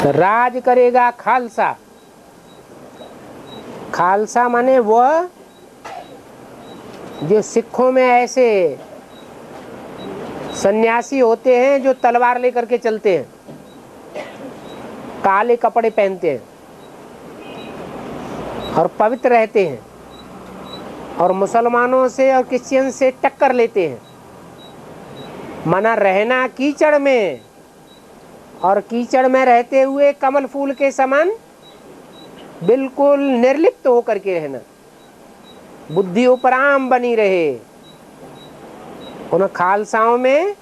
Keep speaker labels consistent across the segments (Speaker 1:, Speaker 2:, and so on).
Speaker 1: राज करेगा खालसा। खालसा माने वह जो सिखों में ऐसे सन्यासी होते हैं जो तलवार लेकर के चलते हैं, काले कपड़े पहनते हैं और पवित्र रहते हैं और मुसलमानों से और क्रिश्चियन से टक्कर लेते हैं। मना रहना कीचड़ में और कीचड़ में रहते हुए कमल फूल के समान बिल्कुल निर्लिप्त होकर के रहना, बुद्धि उपराम बनी रहे। उन खालसाओं में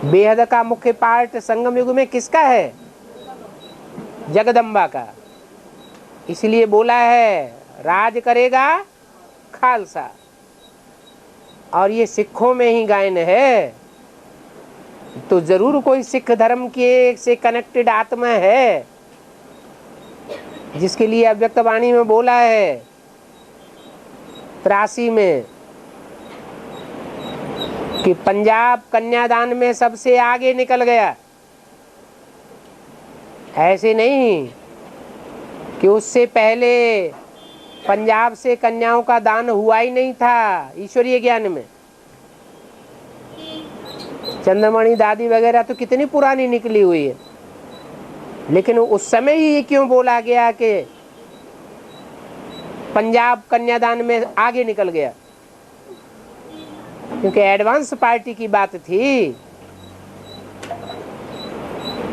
Speaker 1: बेहद का मुख्य पार्ट संगम युग में किसका है? जगदम्बा का। इसलिए बोला है राज करेगा खालसा। और ये सिखों में ही गायन है, तो जरूर कोई सिख धर्म के से कनेक्टेड आत्मा है जिसके लिए अव्यक्त वाणी में बोला है 83 में कि पंजाब कन्यादान में सबसे आगे निकल गया। ऐसे नहीं कि उससे पहले पंजाब से कन्याओं का दान हुआ ही नहीं था। ईश्वरीय ज्ञान में चंद्रमणि दादी वगैरह तो कितनी पुरानी निकली हुई है, लेकिन उस समय ही ये क्यों बोला गया कि पंजाब कन्यादान में आगे निकल गया? क्योंकि एडवांस पार्टी की बात थी।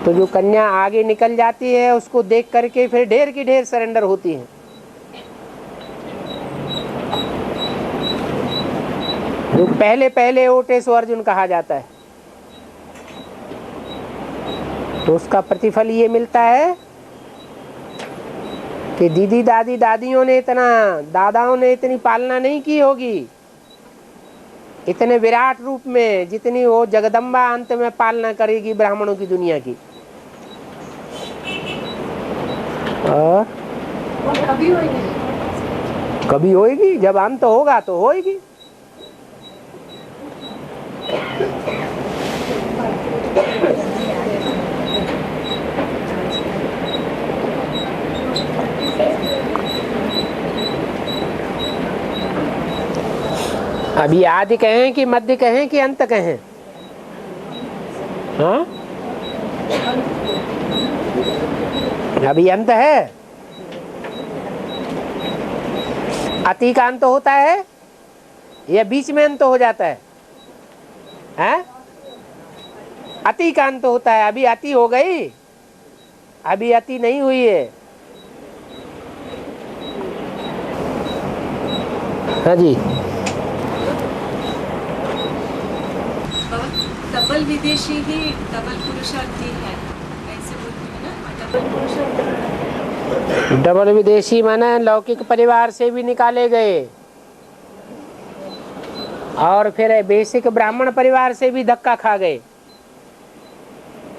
Speaker 1: तो जो कन्या आगे निकल जाती है उसको देख करके फिर ढेर की ढेर सरेंडर होती है। जो पहले पहले वोटे सो अर्जुन कहा जाता है, तो उसका प्रतिफल ये मिलता है कि दीदी दादी दादियों ने दादाओं ने इतनी पालना नहीं की होगी इतने विराट रूप में जितनी वो जगदम्बा अंत में पालना करेगी ब्राह्मणों की दुनिया की। और कभी होएगी, जब अंत होगा तो होएगी। अभी आदि कहें कि मध्य कहें कि अंत कहें? हाँ, अभी अंत है। अति का अंत होता है या बीच में अंत हो जाता है? हैं? अति का अंत होता है। अभी अति हो गई, अभी अति नहीं हुई है। हाँ जी।
Speaker 2: डबल विदेशी ही डबल पुरुषार्थी है, ऐसे बोलते हैं ना। डबल पुरुषार्थी,
Speaker 1: डबल विदेशी माने लौकिक परिवार से भी निकाले गए और फिर बेसिक ब्राह्मण परिवार से भी धक्का खा गए,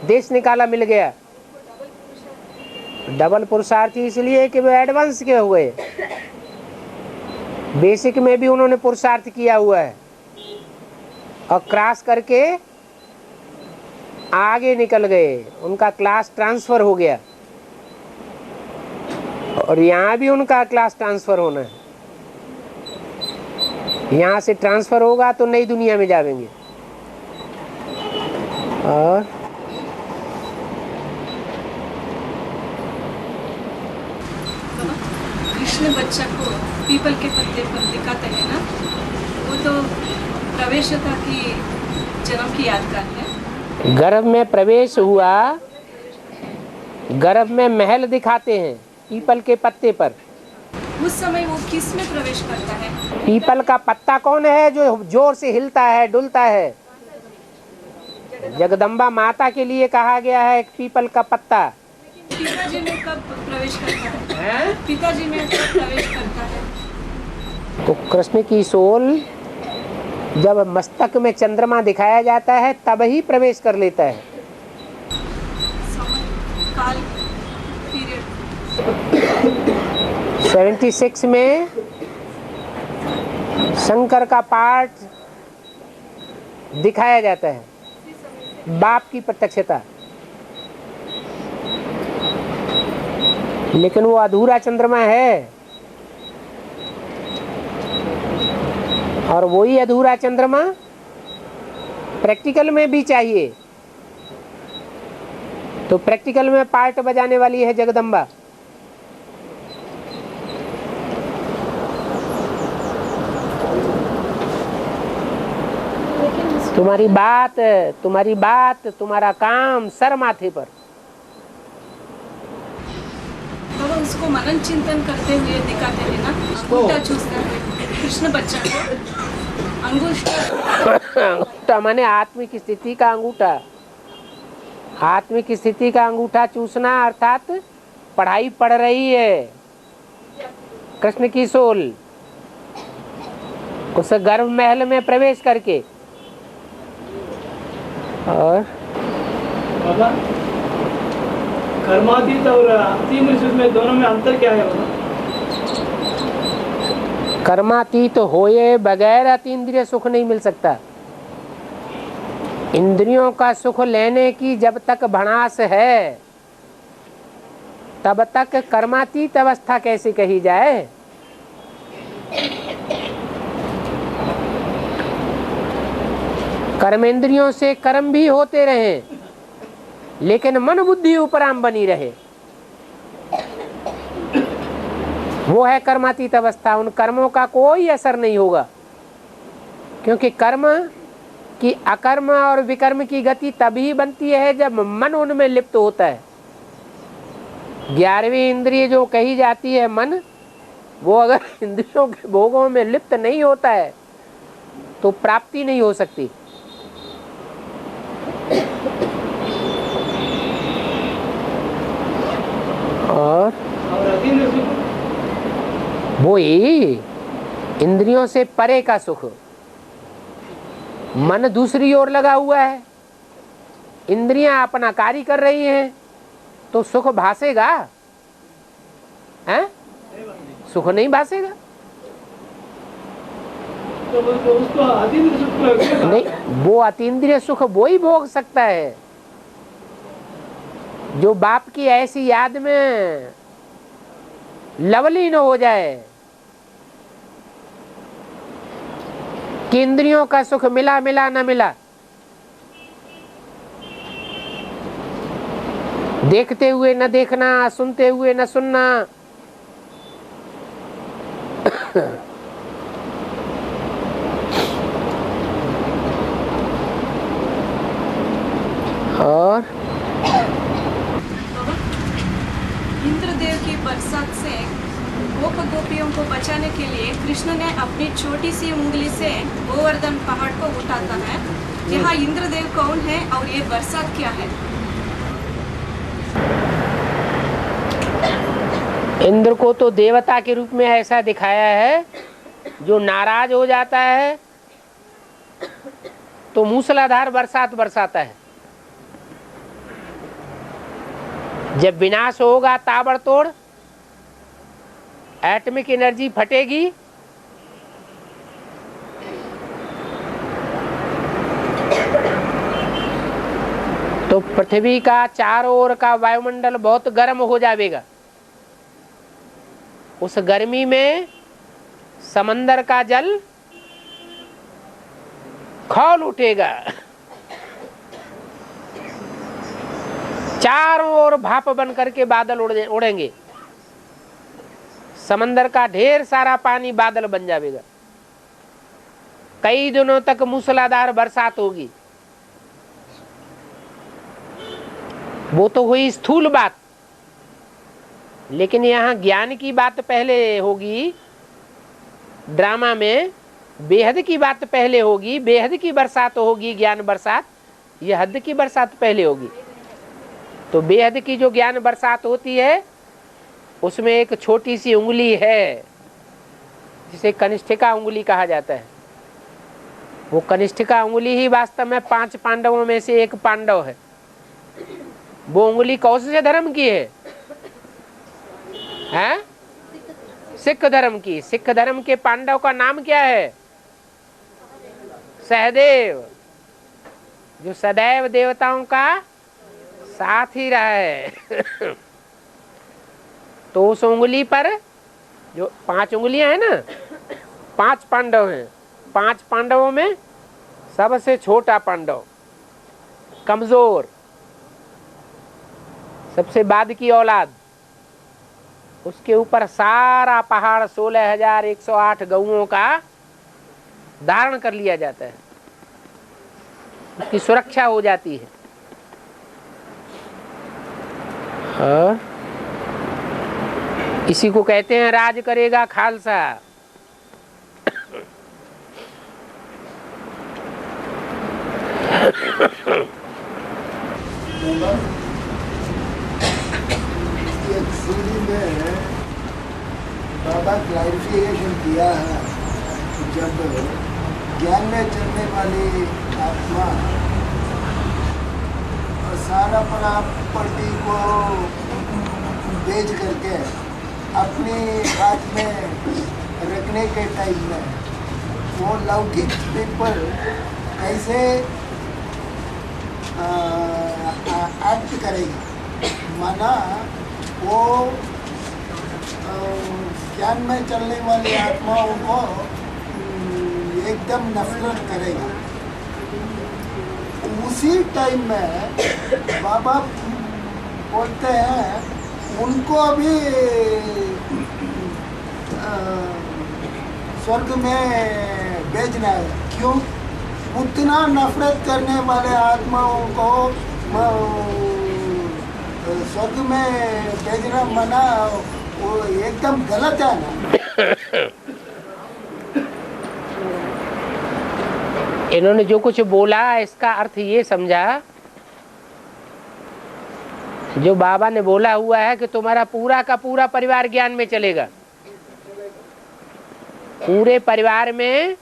Speaker 1: देश निकाला मिल गया। डबल पुरुषार्थी इसलिए कि वो एडवांस के हुए, बेसिक में भी उन्होंने पुरुषार्थ किया हुआ है और क्रॉस करके आगे निकल गए, उनका क्लास ट्रांसफर हो गया और यहाँ भी उनका क्लास ट्रांसफर होना है। यहाँ से ट्रांसफर होगा तो नई दुनिया में जाएंगे। और
Speaker 2: कृष्ण बच्चा को पीपल के पत्ते पर दिखाते हैं ना, वो तो प्रवेशता की जन्म की यादगार है।
Speaker 1: गर्भ में प्रवेश हुआ, गर्भ में महल दिखाते हैं पीपल के पत्ते पर।
Speaker 2: उस समय वो किस में प्रवेश करता है?
Speaker 1: पीपल का पत्ता कौन है जो जोर से हिलता है डुलता है? जगदम्बा माता के लिए कहा गया है पीपल का पत्ता।
Speaker 2: पिताजी में कब प्रवेश करता है? पिताजी में कब प्रवेश करता है?
Speaker 1: तो कृष्ण की सोल जब मस्तक में चंद्रमा दिखाया जाता है तब ही प्रवेश कर लेता है।
Speaker 2: काल पीरियड
Speaker 1: 76 में शंकर का पाठ दिखाया जाता है, बाप की प्रत्यक्षता। लेकिन वो अधूरा चंद्रमा है, और वही अधूरा चंद्रमा प्रैक्टिकल में भी चाहिए। तो प्रैक्टिकल में पार्ट बजाने वाली है जगदम्बा। तुम्हारी बात, तुम्हारा काम सर माथे पर।
Speaker 2: बाबा उसको मनन चिंतन करते हुए दिखाते हैं ना, अंगूठा चूसते हुए कृष्ण बच्चा को अंगूठा
Speaker 1: माने आत्मिक स्थिति का अंगूठा। आत्मिक स्थिति का अंगूठा चूसना अर्थात पढ़ाई पढ़ रही है कृष्ण की सोल, उस गर्भ महल में प्रवेश करके। और
Speaker 3: बाबा कर्मातीत और अतीम सुख में दोनों में अंतर क्या है बाबा?
Speaker 1: कर्मातीत होए बगैर अतीन्द्रिय सुख नहीं मिल सकता। इंद्रियों का सुख लेने की जब तक भड़ास है तब तक कर्मातीत अवस्था कैसे कही जाए। कर्मेंद्रियों से कर्म भी होते रहे लेकिन मन बुद्धि उपराम बनी रहे, वो है कर्मातीत अवस्था। उन कर्मों का कोई असर नहीं होगा, क्योंकि कर्म की अकर्म और विकर्म की गति तभी बनती है जब मन उनमें लिप्त होता है। 11वीं इंद्रिय जो कही जाती है मन, वो अगर इंद्रियों के भोगों में लिप्त नहीं होता है तो प्राप्ति नहीं हो सकती। और वो ही इंद्रियों से परे का सुख। मन दूसरी ओर लगा हुआ है, इंद्रियां अपना कार्य कर रही हैं, तो सुख भासेगा? हैं? सुख नहीं भासेगा।
Speaker 3: तो उसको अतीन्द्रिय सुख
Speaker 1: नहीं, वो अतीन्द्रिय सुख वो ही भोग सकता है जो बाप की ऐसी याद में लवलीन हो जाए कि इंद्रियों का सुख मिला मिला न मिला, देखते हुए न देखना, सुनते हुए न सुनना। और
Speaker 2: इंद्रदेव की बरसात से गोप गोपियों को बचाने के लिए कृष्ण ने अपनी छोटी सी उंगली से गोवर्धन पहाड़ को उठाता है। यहाँ इंद्रदेव कौन है और ये बरसात क्या है?
Speaker 1: इंद्र को तो देवता के रूप में ऐसा दिखाया है, जो नाराज हो जाता है तो मूसलाधार बरसात बरसाता है। जब विनाश होगा ताबड़तोड़, एटॉमिक एनर्जी फटेगी, तो पृथ्वी का चारों ओर का वायुमंडल बहुत गर्म हो जाएगा। उस गर्मी में समंदर का जल खौल उठेगा, चारों ओर भाप बन करके बादल उड़ेंगे, समंदर का ढेर सारा पानी बादल बन जाएगा। कई दिनों तक मूसलाधार बरसात होगी। वो तो हुई स्थूल बात, लेकिन यहाँ ज्ञान की बात पहले होगी। ड्रामा में बेहद की बात पहले होगी, बेहद की बरसात होगी, ज्ञान बरसात। यह हद की बरसात पहले होगी। तो बेहद की जो ज्ञान बरसात होती है उसमें एक छोटी सी उंगली है जिसे कनिष्ठिका उंगली कहा जाता है। वो कनिष्ठिका उंगली ही वास्तव में 5 पांडवों में से एक पांडव है। वो उंगली कौन से धर्म की है? हैं? सिख धर्म की। सिख धर्म के पांडव का नाम क्या है? सहदेव, जो सदैव देवताओं का साथ ही रहा है। तो उस उंगली पर जो 5 उंगलियां हैं ना, 5 पांडव हैं। 5 पांडवों में सबसे छोटा पांडव, कमजोर, सबसे बाद की औलाद, उसके ऊपर सारा पहाड़ 16,108 गऊओं का धारण कर लिया जाता है, उसकी सुरक्षा हो जाती है। हाँ? इसी को कहते हैं राज करेगा खालसा।
Speaker 4: बाबा क्लैरिफिकेशन किया है कि जब ज्ञान में चलने वाली आत्मा सारा प्रॉपर्टी को बेच करके अपने हाथ में रखने के टाइम में वो लौकिक पीपल कैसे एक्ट करेगी, माना वो ज्ञान में चलने वाली आत्माओं को एकदम नफरत करेगा। उसी टाइम में बाबा बोलते हैं उनको भी स्वर्ग में भेजना है। क्यों? उतना नफरत करने वाले आत्माओं को स्वर्ग में भेजना मना, वो एकदम गलत है ना।
Speaker 1: इन्होंने जो कुछ बोला इसका अर्थ ये समझा, जो बाबा ने बोला हुआ है कि तुम्हारा पूरा का पूरा परिवार ज्ञान में चलेगा। पूरे परिवार में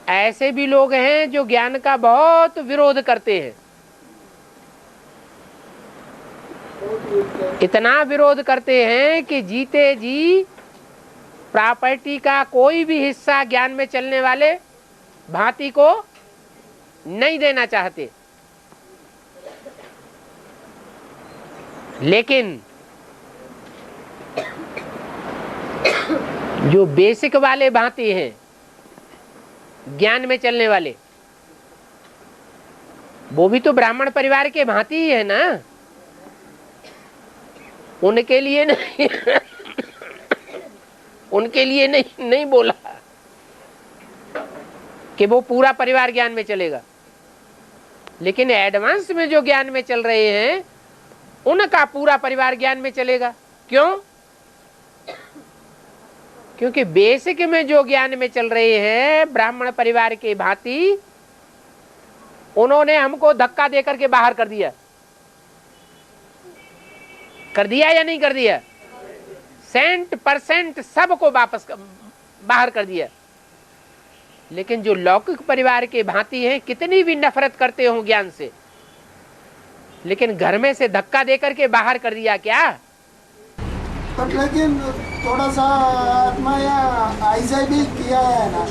Speaker 1: ऐसे भी लोग हैं जो ज्ञान का बहुत विरोध करते हैं, इतना विरोध करते हैं कि जीते जी प्रॉपर्टी का कोई भी हिस्सा ज्ञान में चलने वाले भांति को नहीं देना चाहते। लेकिन जो बेसिक वाले भांति हैं ज्ञान में चलने वाले, वो भी तो ब्राह्मण परिवार के भांति ही है ना। उनके लिए नहीं उनके लिए नहीं बोला कि वो पूरा परिवार ज्ञान में चलेगा। लेकिन एडवांस में जो ज्ञान में चल रहे हैं उनका पूरा परिवार ज्ञान में चलेगा। क्यों? क्योंकि बेसिक में जो ज्ञान में चल रहे हैं ब्राह्मण परिवार के भांति, उन्होंने हमको धक्का देकर के बाहर कर दिया या नहीं कर दिया? 100% सबको वापस बाहर कर दिया। लेकिन जो लौकिक परिवार के भांति हैं, कितनी भी नफरत करते हो ज्ञान से, लेकिन घर में से धक्का देकर के बाहर कर दिया क्या?
Speaker 4: पर लेकिन थोड़ा सा आत्मा या ऐसा भी किया है ना,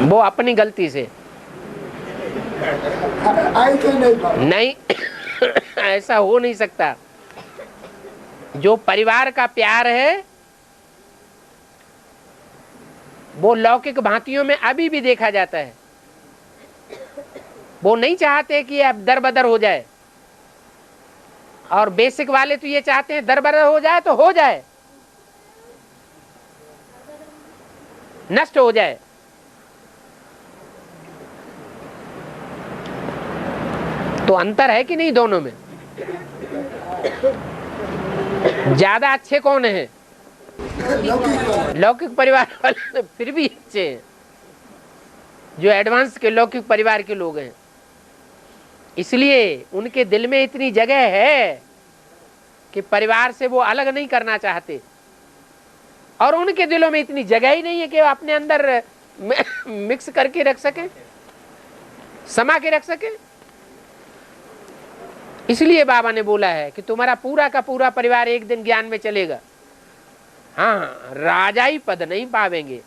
Speaker 1: वो अपनी गलती से नहीं ऐसा हो नहीं सकता। जो परिवार का प्यार है वो लौकिक भांतियों में अभी भी देखा जाता है। वो नहीं चाहते कि अब दर बदर हो जाए, और बेसिक वाले तो ये चाहते हैं दर बदर हो जाए तो हो जाए, नष्ट हो जाए। तो अंतर है कि नहीं दोनों में? ज्यादा अच्छे कौन है? लौकिक परिवार वाले फिर भी अच्छे हैं, जो एडवांस के लौकिक परिवार के लोग हैं। इसलिए उनके दिल में इतनी जगह है कि परिवार से वो अलग नहीं करना चाहते, और उनके दिलों में इतनी जगह ही नहीं है कि वो अपने अंदर मिक्स करके रख सकें, समा के रख सकें। इसलिए बाबा ने बोला है कि तुम्हारा पूरा का पूरा परिवार एक दिन ज्ञान में चलेगा। हाँ, राजाई पद नहीं पावेंगे,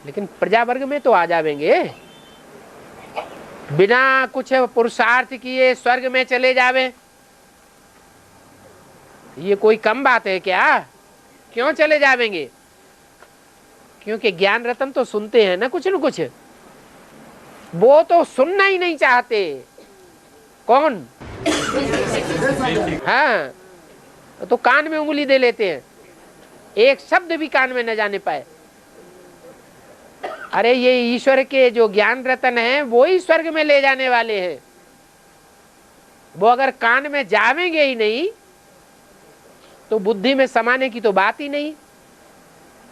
Speaker 1: लेकिन प्रजा वर्ग में तो आ जावेंगे। बिना कुछ पुरुषार्थ किए स्वर्ग में चले जावे, ये कोई कम बात है क्या? क्यों चले जाएंगे? क्योंकि ज्ञान रतन तो सुनते हैं ना कुछ न कुछ, वो तो सुनना ही नहीं चाहते। कौन? हाँ, तो कान में उंगली दे लेते हैं, एक शब्द भी कान में न जाने पाए। अरे ये ईश्वर के जो ज्ञान रतन हैं वो ही स्वर्ग में ले जाने वाले हैं। वो अगर कान में जावेंगे ही नहीं तो बुद्धि में समाने की तो बात ही नहीं,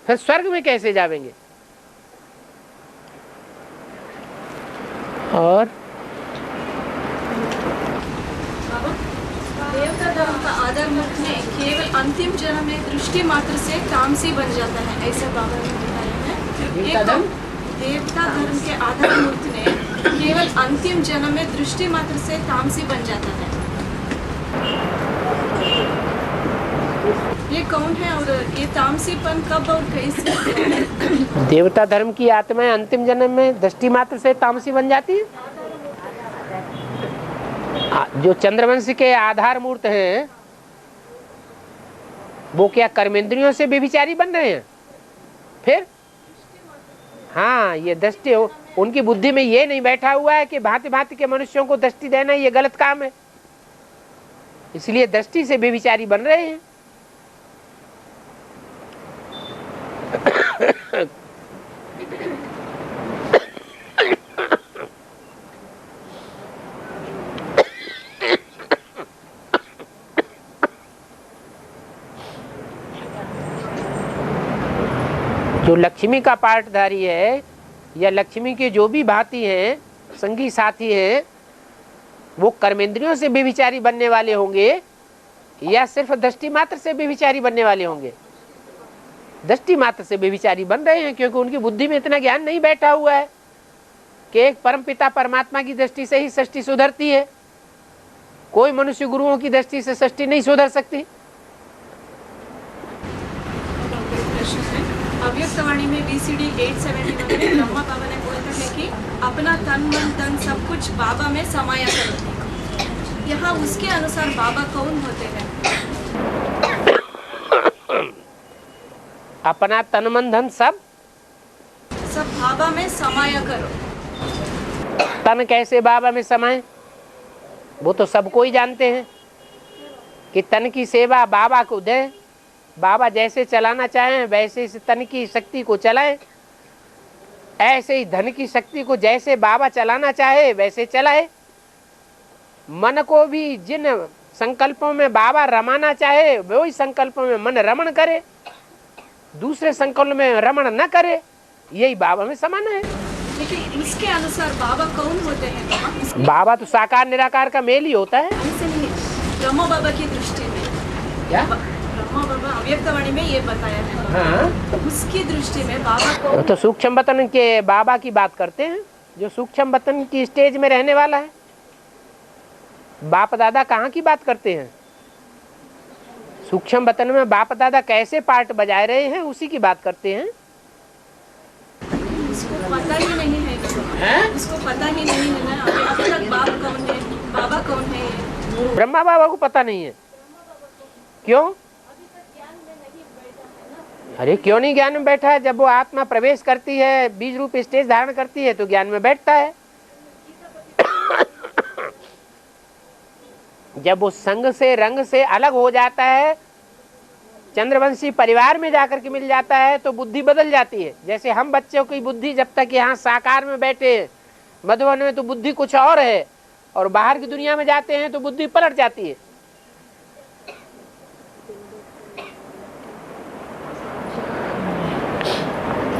Speaker 1: फिर स्वर्ग में कैसे जावेंगे? और
Speaker 2: देवता धर्म का आधार मूर्त में केवल अंतिम जन्म में दृष्टि मात्र से तामसी बन जाता है, ऐसे बाबा ने बताया है। देवता धर्म के आधार मूर्त में केवल अंतिम जन्म में दृष्टि मात्र से तामसी बन जाता है। ये कौन है और ये तामसीपन कब और कैसे?
Speaker 1: देवता धर्म की आत्माएं अंतिम जन्म में दृष्टि मात्र से तामसी बन जाती है। जो चंद्रवंश के आधार मूर्त हैं वो क्या कर्मेंद्रियों से व्यभिचारी बन रहे हैं? फिर हाँ, ये दृष्टि उनकी बुद्धि में ये नहीं बैठा हुआ है कि भांति भांति के मनुष्यों को दृष्टि देना ये गलत काम है, इसलिए दृष्टि से व्यभिचारी बन रहे हैं। जो लक्ष्मी का पाठधारी है या लक्ष्मी के जो भी भांति हैं संगी साथी हैं वो कर्मेंद्रियों से व्यभिचारी बनने वाले होंगे या सिर्फ दृष्टि मात्र से व्यभिचारी बनने वाले होंगे? दृष्टि मात्र से व्यभिचारी बन रहे हैं, क्योंकि उनकी बुद्धि में इतना ज्ञान नहीं बैठा हुआ है कि एक परमपिता परमात्मा की दृष्टि से ही सृष्टि सुधरती है। कोई मनुष्य गुरुओं की दृष्टि से सृष्टि नहीं सुधर सकती।
Speaker 2: अव्यक्तवाणी में BCD 871 में ब्रह्मा बाबा ने बोलते हैं कि अपना तन मन धन सब कुछ बाबा में समाया करो। यहाँ उसके अनुसार बाबा कौन होते हैं?
Speaker 1: अपना तन मन धन सब
Speaker 2: बाबा में समाया करो।
Speaker 1: तन कैसे बाबा में समाये? वो तो सबको ही जानते हैं कि तन की सेवा बाबा को दे। बाबा जैसे चलाना चाहें वैसे इस तन की शक्ति को चलाएं, ऐसे ही धन की शक्ति को जैसे बाबा चलाना चाहे वैसे चलाए। मन को भी जिन संकल्पों में बाबा रमाना चाहे वही संकल्पों में मन रमण करे, दूसरे संकल्प में रमण न करे, यही बाबा में समाना है।
Speaker 2: लेकिन इसके अनुसार बाबा कौन होते हैं?
Speaker 1: बाबा तो साकार निराकार का मेल ही होता है।
Speaker 2: ब्रह्मा बाबा की दृष्टि में
Speaker 1: क्या?
Speaker 2: ब्रह्मा बाबा अव्यक्तवाणी में ये बताया है।
Speaker 1: हाँ,
Speaker 2: उसकी दृष्टि में बाबा को
Speaker 1: तो सूक्ष्म वतन के बाबा की बात करते हैं, जो सूक्ष्म वतन की स्टेज में रहने वाला है। बाप दादा कहाँ की बात करते हैं? सूक्ष्म वतन में बाप दादा कैसे पार्ट बजाए रहे हैं उसी की बात करते हैं।
Speaker 2: उसको पता ही नहीं है, उसको पता ही नहीं है ना अब तक बाप कौन है, बाबा कौन है।
Speaker 1: ब्रह्मा बाबा को पता नहीं है। क्यों? अरे क्यों नहीं ज्ञान में बैठा है? जब वो आत्मा प्रवेश करती है, बीज रूप स्टेज धारण करती है तो ज्ञान में बैठता है। जब वो संग से रंग से अलग हो जाता है, चंद्रवंशी परिवार में जाकर के मिल जाता है तो बुद्धि बदल जाती है। जैसे हम बच्चों की बुद्धि जब तक यहाँ साकार में बैठे मधुबन में तो बुद्धि कुछ और है, और बाहर की दुनिया में जाते हैं तो बुद्धि पलट जाती है।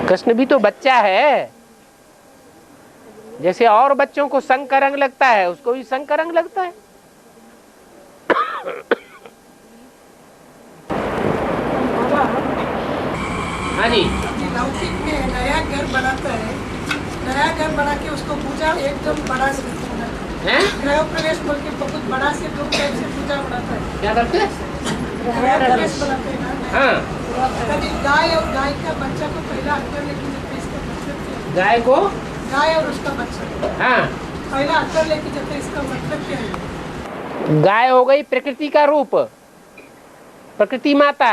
Speaker 1: कृष्ण भी तो बच्चा है, जैसे और बच्चों को संग का रंग लगता है उसको भी संग का रंग लगता है। हाँ जी,
Speaker 5: लौकिक में नया घर बनाता है, नया घर बना के उसको पूजा एकदम बड़ा से गृह प्रवेश बोल के बहुत बड़ा से लोग टाइप से पूजा बनाता है।
Speaker 1: क्या करते हैं?
Speaker 5: गृह प्रवेश बनाते हैं ना।
Speaker 1: हाँ,
Speaker 5: कभी गाय और गाय का बच्चा को पहला अक्षर लेके जाते हैं, इसका मतलब क्या है?
Speaker 1: गाय को,
Speaker 5: गाय और उसका बच्चा
Speaker 1: हाँ,
Speaker 5: पहला अक्षर लेके जाते हैं, इसका मतलब क्या है?
Speaker 1: गाय हो गई प्रकृति का रूप प्रकृति माता,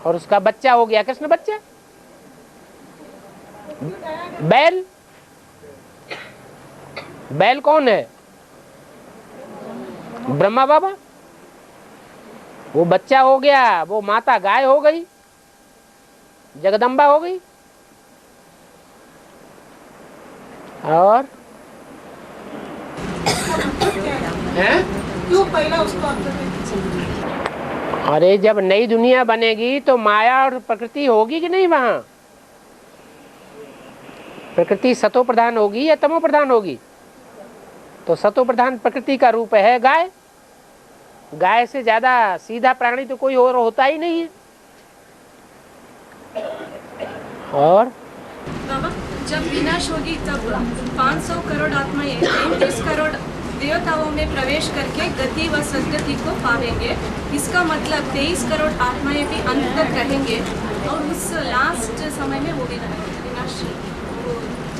Speaker 1: और उसका बच्चा हो गया कृष्ण बच्चा। बैल, बैल कौन है? ब्रह्मा बाबा। वो बच्चा हो गया, वो माता गाय हो गई, जगदम्बा हो गई। और हैं?
Speaker 5: क्यों पहला उसको अंदर में?
Speaker 1: अरे जब नई दुनिया बनेगी तो माया और प्रकृति होगी कि नहीं? वहां प्रकृति सतो प्रधान होगी या तमो प्रधान होगी? तो सतो प्रधान प्रकृति का रूप है गाय। गाय से ज्यादा सीधा प्राणी तो कोई और होता ही नहीं है। और
Speaker 2: बाबा, जब विनाश होगी तब 500 करोड़ आत्माएं 33 करोड़ देवताओं में प्रवेश करके गति व सद्गति को पावेंगे। इसका मतलब 23 करोड़ आत्माएं भी अंत तक रहेंगे और उस लास्ट समय में वो भी विनाश, वो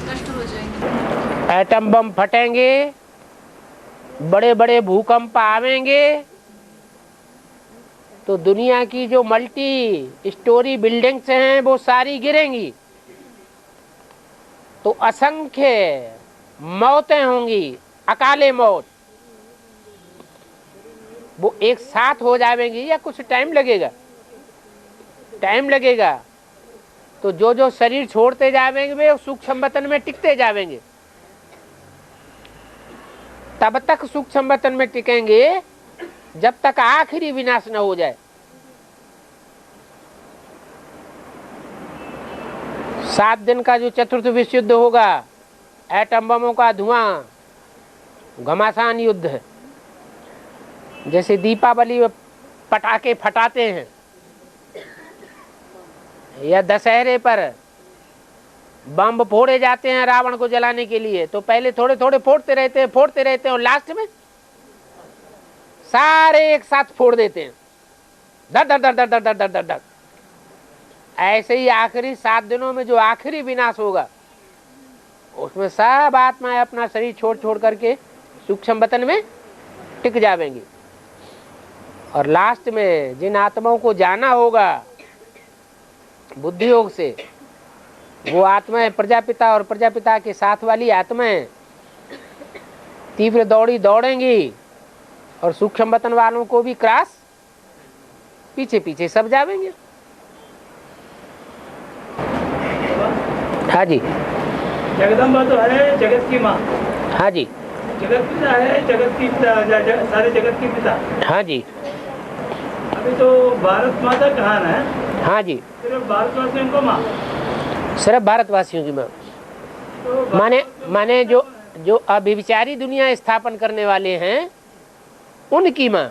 Speaker 2: नष्ट हो जाएंगे।
Speaker 1: एटम बम फटेंगे, बड़े बड़े भूकंप आवेंगे, तो दुनिया की जो मल्टी स्टोरी बिल्डिंग्स हैं वो सारी गिरेंगी, तो असंख्य मौतें होंगी, अकाले मौत। वो एक साथ हो जाएंगी या कुछ टाइम लगेगा? टाइम लगेगा। तो जो जो शरीर छोड़ते जाएंगे वे सूक्ष्म वतन में टिकते जाएंगे, तब तक सूक्ष्म वतन में टिकेंगे जब तक आखिरी विनाश न हो जाए। 7 दिन का जो चतुर्थ विश्व युद्ध होगा, एटम बमों का धुआं, घमासान युद्ध है। जैसे दीपावली में पटाखे फटाते हैं या दशहरे पर बम फोड़े जाते हैं रावण को जलाने के लिए, तो पहले थोड़े थोड़े फोड़ते रहते हैं और लास्ट में सारे एक साथ फोड़ देते हैं, धर धर धर धर धर धर धर धर। ऐसे ही आखिरी 7 दिनों में जो आखिरी विनाश होगा, उसमें सब आत्माएं अपना शरीर छोड़ छोड़ करके सूक्ष्म वतन में टिक जाएंगी। और लास्ट में जिन आत्माओं को जाना होगा बुद्धि योग से, वो आत्माएं प्रजापिता और प्रजापिता के साथ वाली आत्माएं तीव्र दौड़ी दौड़ेंगी और सूक्ष्म वतन वालों को भी क्रॉस पीछे पीछे सब जाएंगे। हाँ जी।
Speaker 3: जगदम्बा तो है जगत की माँ।
Speaker 1: हाँ जी।
Speaker 3: जगत पिता है, जगत की पिता, सारे जगत की पिता।
Speaker 1: हाँ जी।
Speaker 3: अभी तो भारत माता कहाँ है?
Speaker 1: हाँ जी।
Speaker 3: सिर्फ भारतवासियों को माँ,
Speaker 1: सिर्फ भारतवासियों की माँ।
Speaker 3: तो
Speaker 1: माने जो अभिविचारी दुनिया स्थापन करने वाले हैं उनकी माँ,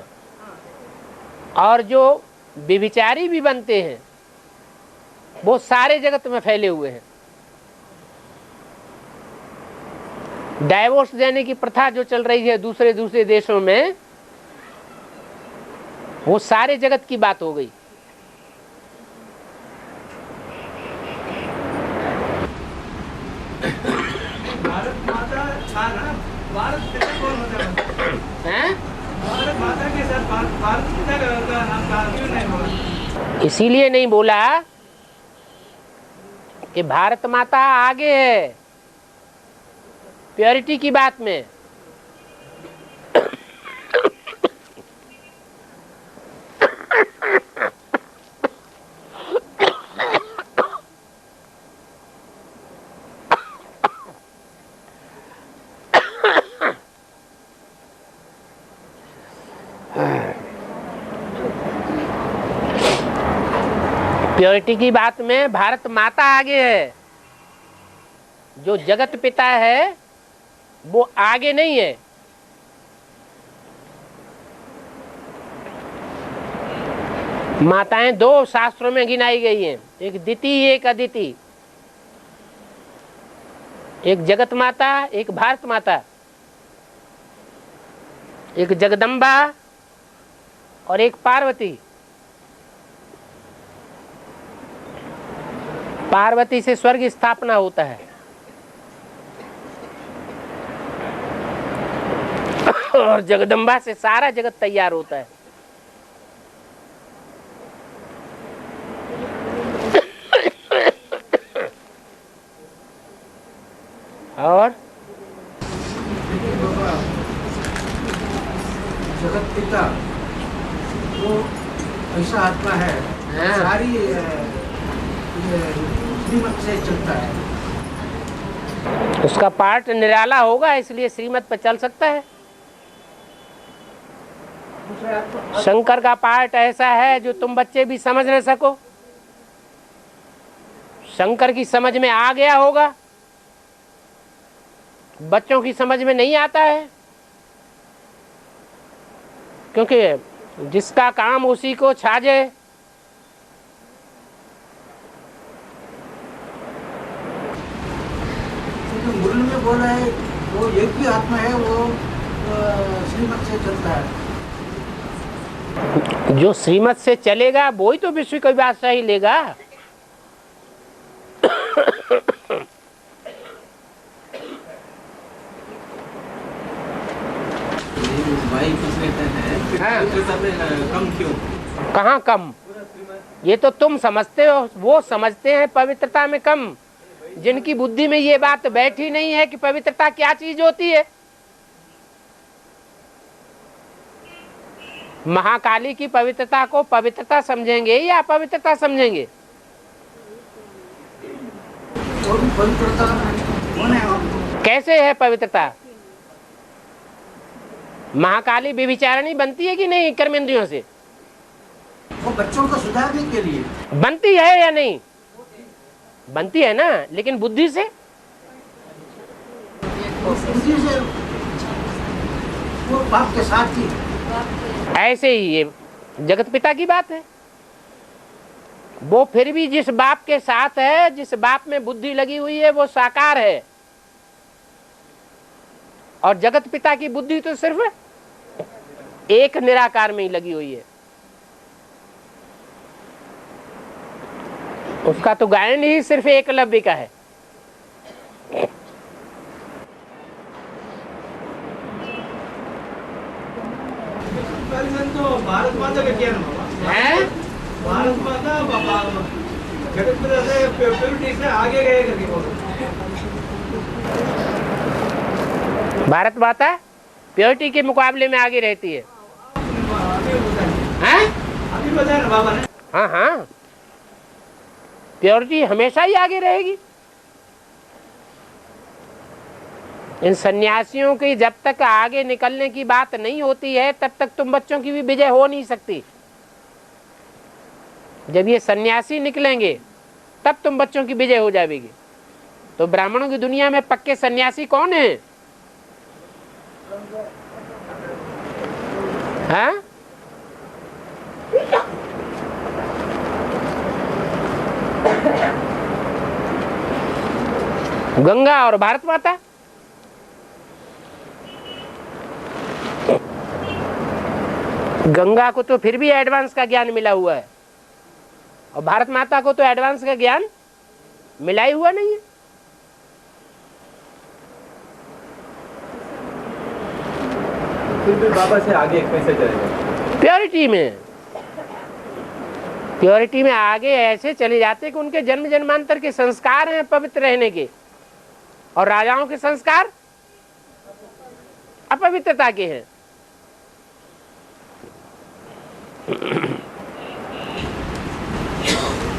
Speaker 1: और जो विविचारी भी बनते हैं वो सारे जगत में फैले हुए हैं। डाइवोर्स देने की प्रथा जो चल रही है दूसरे दूसरे देशों में, वो सारे जगत की बात हो गई।
Speaker 3: भारत माता था ना, भारत पिता कौन होता है? भारत माता के साथ भारत पिता का नाम क्यों नहीं बोला?
Speaker 1: इसीलिए नहीं बोला कि भारत माता आगे है प्योरिटी की बात में। प्योरिटी की बात में भारत माता आगे है, जो जगत पिता है वो आगे नहीं है। माताएं 2 शास्त्रों में गिनाई गई हैं, एक दिति एक अदिति, एक जगत माता एक भारत माता, एक जगदम्बा और एक पार्वती। पार्वती से स्वर्ग स्थापना होता है और जगदम्बा से सारा जगत तैयार होता है। और
Speaker 3: जगत पिता वो ऐसा आत्मा है,
Speaker 1: हाँ।
Speaker 3: सारी श्रीमत से चलता है।
Speaker 1: उसका पार्ट निराला होगा, इसलिए श्रीमत पर चल सकता है। शंकर का पार्ट ऐसा है जो तुम बच्चे भी समझ न सको। शंकर की समझ में आ गया होगा, बच्चों की समझ में नहीं आता है, क्योंकि जिसका काम उसी को छाजे।
Speaker 3: मुरली में बोल रहा है वो एक ही आत्मा है, वो श्रीमत से चलता है।
Speaker 1: जो श्रीमत से चलेगा वो ही तो विश्व की बादशाह ही लेगा।
Speaker 3: भाई पूछने हैं
Speaker 1: हाँ।
Speaker 3: कम क्यों?
Speaker 1: कहाँ कम? ये तो तुम समझते हो, वो समझते हैं पवित्रता में कम। जिनकी बुद्धि में ये बात बैठी नहीं है कि पवित्रता क्या चीज होती है। महाकाली की पवित्रता को पवित्रता समझेंगे या अपवित्रता समझेंगे?
Speaker 3: और भी पवित्रता होने आपको।
Speaker 1: कैसे है पवित्रता? महाकाली व्यभिचारिणी बनती है कि नहीं कर्मेंद्रियों से?
Speaker 3: वो बच्चों को सुधारने के लिए
Speaker 1: बनती है या नहीं? बनती है ना, लेकिन बुद्धि से?
Speaker 3: बुद्धि से वो बाप के साथ ही।
Speaker 1: ऐसे ही ये जगत पिता की बात है। वो फिर भी जिस बाप के साथ है, जिस बाप में बुद्धि लगी हुई है, वो साकार है। और जगत पिता की बुद्धि तो सिर्फ एक निराकार में ही लगी हुई है। उसका तो गायन ही सिर्फ एकलव्य का है।
Speaker 3: तो भारत माता का क्या नाम
Speaker 1: है?
Speaker 3: भारत माता जगत पिता से प्योरिटी से आगे गए करके बोलो।
Speaker 1: भारत माता प्योरिटी के मुकाबले में आगे रहती है। हैं?
Speaker 3: अभी बताया ना बाबा ने।
Speaker 1: हाँ हाँ, प्योरिटी हमेशा ही आगे रहेगी। इन सन्यासियों की जब तक आगे निकलने की बात नहीं होती है, तब तक तुम बच्चों की भी विजय हो नहीं सकती। जब ये सन्यासी निकलेंगे तब तुम बच्चों की विजय हो जाएगी। तो ब्राह्मणों की दुनिया में पक्के सन्यासी कौन है? हाँ? गंगा और भारत माता। गंगा को तो फिर भी एडवांस का ज्ञान मिला हुआ है, और भारत माता को तो एडवांस का ज्ञान मिला ही हुआ नहीं है।
Speaker 6: फिर भी बाबा से आगे कैसे चलेगा?
Speaker 1: प्योरिटी में, प्योरिटी में आगे ऐसे चले जाते कि उनके जन्म जन्मांतर के संस्कार हैं पवित्र रहने के, और राजाओं के संस्कार अपवित्रता के हैं।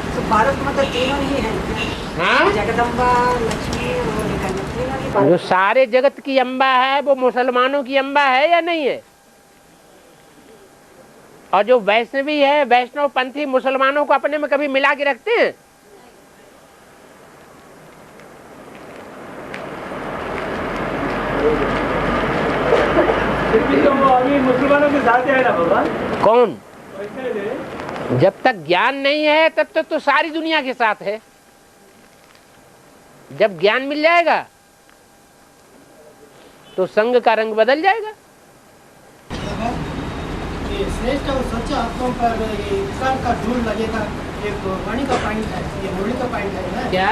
Speaker 5: तो भारत माता तीनों ही है,
Speaker 1: हाँ?
Speaker 5: जगदम्बा, लक्ष्मी और तीनों ही।
Speaker 1: जो सारे जगत की अम्बा है वो मुसलमानों की अम्बा है या नहीं है? और जो वैष्णवी है, वैष्णव पंथी मुसलमानों को अपने में कभी मिला के रखते हैं?
Speaker 3: तो वो अभी मुसलमानों के साथ है ना बाबा।
Speaker 1: कौन?
Speaker 3: वैसे
Speaker 1: जब तक ज्ञान नहीं है तब तक तो सारी दुनिया के साथ है। जब ज्ञान मिल जाएगा तो संघ का रंग बदल जाएगा।
Speaker 4: ये श्रेष्ठ और सच्चा आत्मा पर ये विकार का धूल लगेगा। एक वाणी का पॉइंट है, ये मुरली का पॉइंट है ना।
Speaker 1: क्या?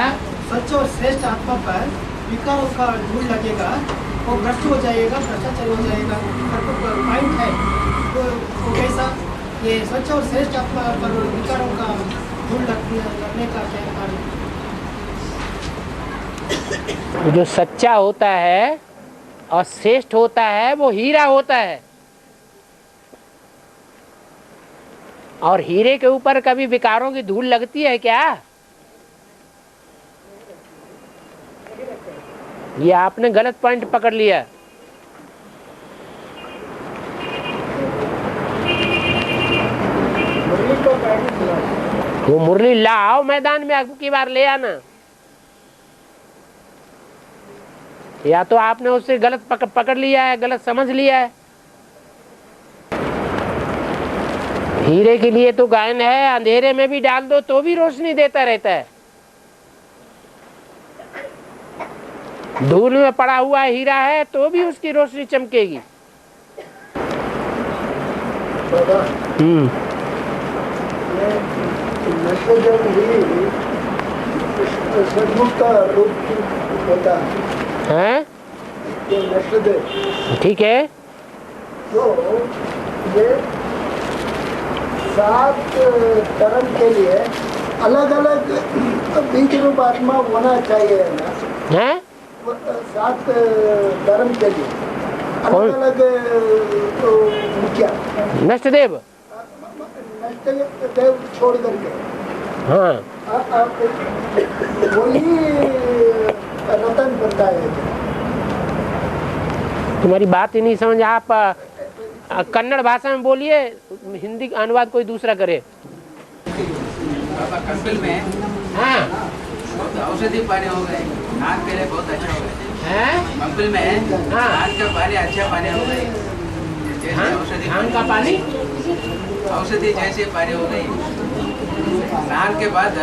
Speaker 4: सच्चे और श्रेष्ठ आत्मा पर विकारों का धूल लगेगा, वो भ्रष्ट हो जाएगा, भ्रष्टाचार हो जाएगा। पॉइंट है वो कैसा? ये सच्चा और श्रेष्ठ आत्मा पर विकारों का धूल लगने का क्या कारण?
Speaker 1: जो सच्चा होता है और श्रेष्ठ होता है वो हीरा होता है। और हीरे के ऊपर कभी विकारों की धूल लगती है क्या? ये आपने गलत पॉइंट पकड़ लिया। वो मुरली लाओ मैदान में, अब की बार ले आना। या तो आपने उससे गलत पकड़ लिया है, गलत समझ लिया है। हीरे के लिए तो गायन है, अंधेरे में भी डाल दो तो भी रोशनी देता रहता है। धूल में पड़ा हुआ हीरा है तो भी उसकी रोशनी चमकेगी।
Speaker 7: सदमुख का रूप होता
Speaker 1: है। ठीक है।
Speaker 7: तो ये 7 धर्म के लिए अलग अलग बीज रूप आत्मा होना चाहिए ना?
Speaker 1: है
Speaker 7: 7 धर्म के लिए अलग अलग मुखिया
Speaker 1: नष्टदेव
Speaker 7: देव छोड़ करके,
Speaker 1: हाँ
Speaker 7: वही रतन बनता है।
Speaker 1: तुम्हारी बात ही नहीं समझ। आप कन्नड़ भाषा में बोलिए, हिंदी का अनुवाद कोई दूसरा करे।
Speaker 8: बाबा कंपिल में
Speaker 1: हाँ
Speaker 8: बहुत औषधि पानी हो गए, नाक के लिए बहुत अच्छा हो गए।
Speaker 1: है
Speaker 8: कंपिल में
Speaker 1: हाँ।
Speaker 8: नाक का पानी अच्छा पानी हो गई, जैसे औषधि
Speaker 1: धान का पानी
Speaker 8: औषधि जैसे पानी हो गई। स्नान के बाद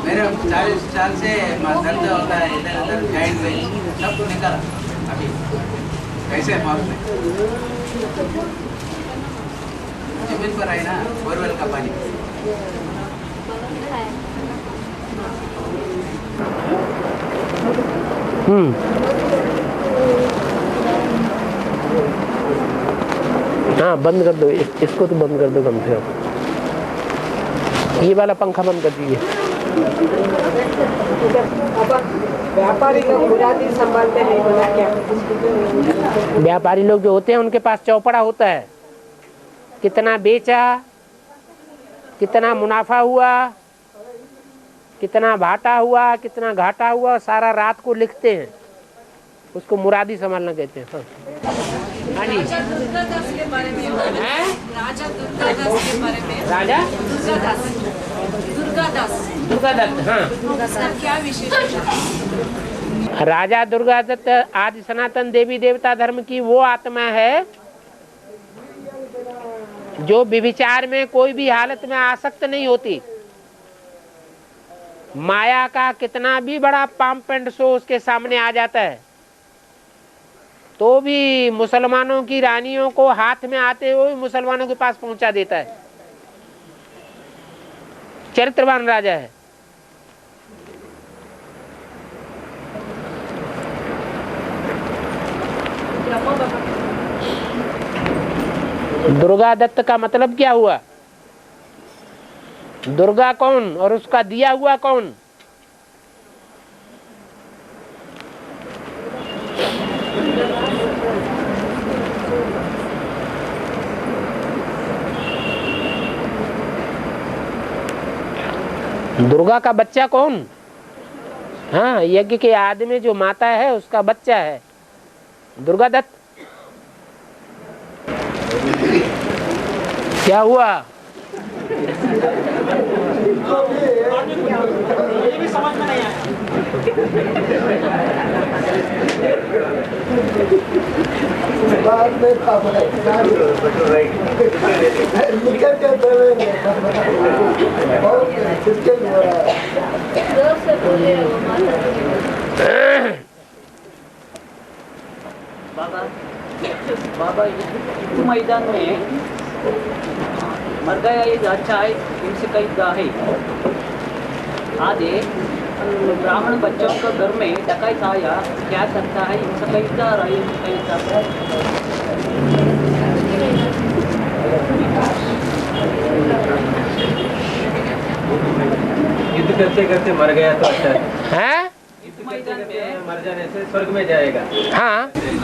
Speaker 8: मेरे 40 साल से दर्द होता है, इधर उधर जॉइंट में सब निकला। अभी कैसे मौत में जमीन पर आई ना बोरवेल का पानी।
Speaker 1: हाँ बंद कर दो, इसको तो बंद कर दो कम से कम। ये वाला पंखा बंद कर दीजिए।
Speaker 5: व्यापारी लोग मुरादी संभालते हैं बोला क्या?
Speaker 1: व्यापारी लोग जो होते हैं उनके पास चौपड़ा होता है, कितना बेचा, कितना मुनाफा हुआ, कितना घाटा हुआ, कितना घाटा हुआ, सारा रात को लिखते हैं। उसको मुरादी संभालना कहते हैं। हाँ जी।
Speaker 2: राजा दुर्गादास के बारे में
Speaker 1: हैं?
Speaker 2: राजा दुर्गादास के बारे में।
Speaker 1: राजा
Speaker 2: दुर्गादास
Speaker 1: दुर्गादत्त। हाँ
Speaker 2: उसका क्या विशेषता?
Speaker 1: राजा दुर्गादत्त आदि सनातन देवी देवता धर्म की वो आत्मा है जो विविचार में कोई भी हालत में आसक्त नहीं होती। माया का कितना भी बड़ा पाम्पेंड शो उसके सामने आ जाता है तो भी मुसलमानों की रानियों को हाथ में आते हुए मुसलमानों के पास पहुंचा देता है। चरित्रवान राजा है। दुर्गा दत्त का मतलब क्या हुआ? दुर्गा कौन और उसका दिया हुआ कौन? दुर्गा का बच्चा कौन? हाँ यज्ञ के आदि में जो माता है उसका बच्चा है दुर्गा दत्त। क्या हुआ?
Speaker 3: ये भी समझ में नहीं आया।
Speaker 7: बाद में निकल के देवे बहुत मुश्किल हो रहा है।
Speaker 9: बाबा युद्ध मैदान में मर गया ये अच्छा है, इनसे कई है आधे ब्राह्मण बच्चों का घर में डकैत आया, क्या करता है इनसे कई
Speaker 6: युद्ध करते करते मर गया तो अच्छा है।
Speaker 9: युद्ध मैदान में
Speaker 6: जाने से स्वर्ग में जाएगा।
Speaker 1: हाँ,
Speaker 9: इन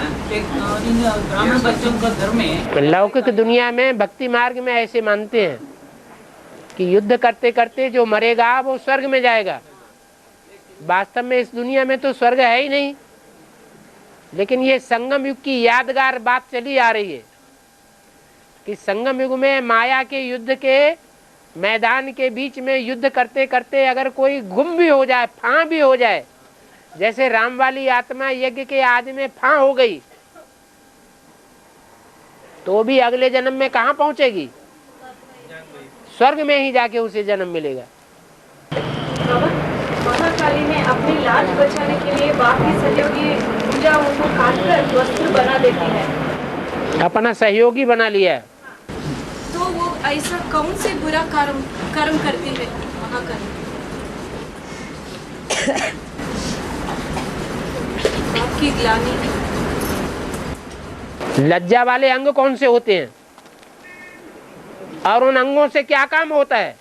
Speaker 9: ब्राह्मण बच्चों का धर्म में
Speaker 1: लौकिक दुनिया में भक्ति मार्ग में ऐसे मानते हैं कि युद्ध करते करते जो मरेगा वो स्वर्ग में जाएगा। वास्तव में इस दुनिया में तो स्वर्ग है ही नहीं, लेकिन ये संगम युग की यादगार बात चली आ रही है कि संगम युग में माया के युद्ध के मैदान के बीच में युद्ध करते करते अगर कोई गुम भी हो जाए, फां भी हो जाए, जैसे राम वाली आत्मा यज्ञ के आदि में फां हो गई, तो भी अगले जन्म में कहाँ पहुंचेगी? स्वर्ग में ही जाके उसे जन्म मिलेगा।
Speaker 2: महाकाली ने अपनी लाज बचाने के लिए बाकी सहयोगी पूजाओं को काटकर वस्त्र बना देती है,
Speaker 1: अपना सहयोगी बना लिया।
Speaker 2: तो वो ऐसा कौन से बुरा कर्म करती है महाकाली? आपकी ग्लानि।
Speaker 1: लज्जा वाले अंग कौन से होते हैं और उन अंगों से क्या काम होता है?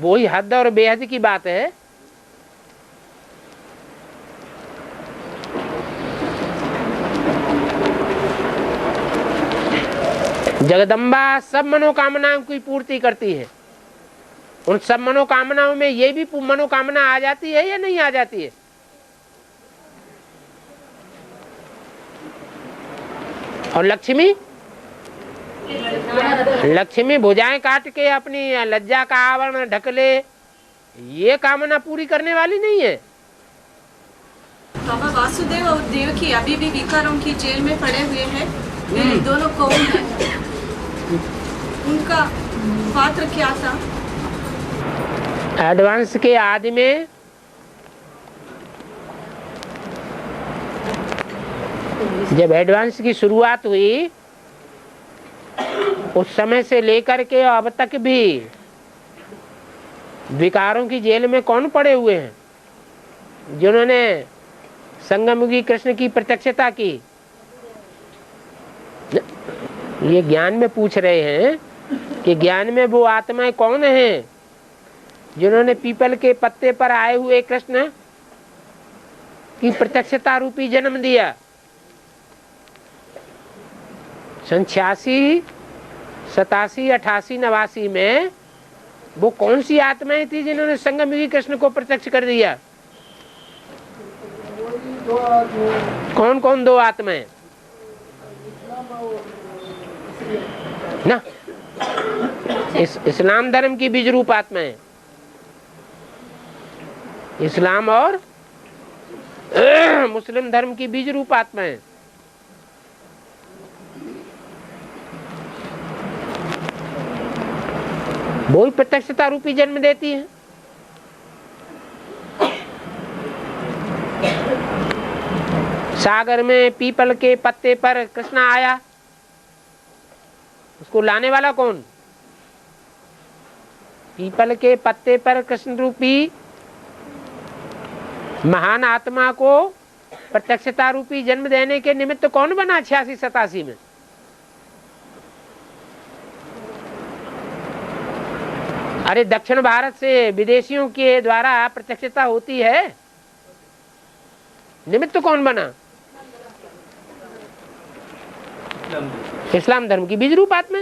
Speaker 1: वही हद और बेहद की बात है। जगदम्बा सब मनोकामनाओं की पूर्ति करती है। उन सब मनोकामनाओं में ये भी मनोकामना आ जाती है या नहीं आ जाती है? और लक्ष्मी, लक्ष्मी भुजाएं काट के अपनी लज्जा का आवरण ढक ले, ये कामना पूरी करने वाली नहीं है।
Speaker 2: बाबा वासुदेव और देवकी अभी भी विकारों की जेल में पड़े हुए हैं। वे दोनों कौन हैं? उनका पात्र क्या था?
Speaker 1: एडवांस के आदि में जब एडवांस की शुरुआत हुई उस समय से लेकर के अब तक भी विकारों की जेल में कौन पड़े हुए हैं? जिन्होंने संगमयुगी कृष्ण की प्रत्यक्षता की। ये ज्ञान में पूछ रहे हैं कि ज्ञान में वो आत्माएं कौन हैं जिन्होंने पीपल के पत्ते पर आए हुए कृष्ण की प्रत्यक्षता रूपी जन्म दिया। 86, 87, 88, 89 में वो कौन सी आत्माएं थी जिन्होंने संगमयुगी कृष्ण को प्रत्यक्ष कर दिया? कौन कौन दो आत्माएं? ना, इस्लाम धर्म की बीज रूप आत्माएं, इस्लाम और मुस्लिम धर्म की बीज रूप आत्माएं। वो ही प्रत्यक्षता रूपी जन्म देती है। सागर में पीपल के पत्ते पर कृष्ण आया, उसको लाने वाला कौन? पीपल के पत्ते पर कृष्ण रूपी महान आत्मा को प्रत्यक्षता रूपी जन्म देने के निमित्त कौन बना 86, 87 में? अरे दक्षिण भारत से विदेशियों के द्वारा प्रत्यक्षता होती है, निमित्त कौन बना? इस्लाम धर्म की बीज रूप आत्मा।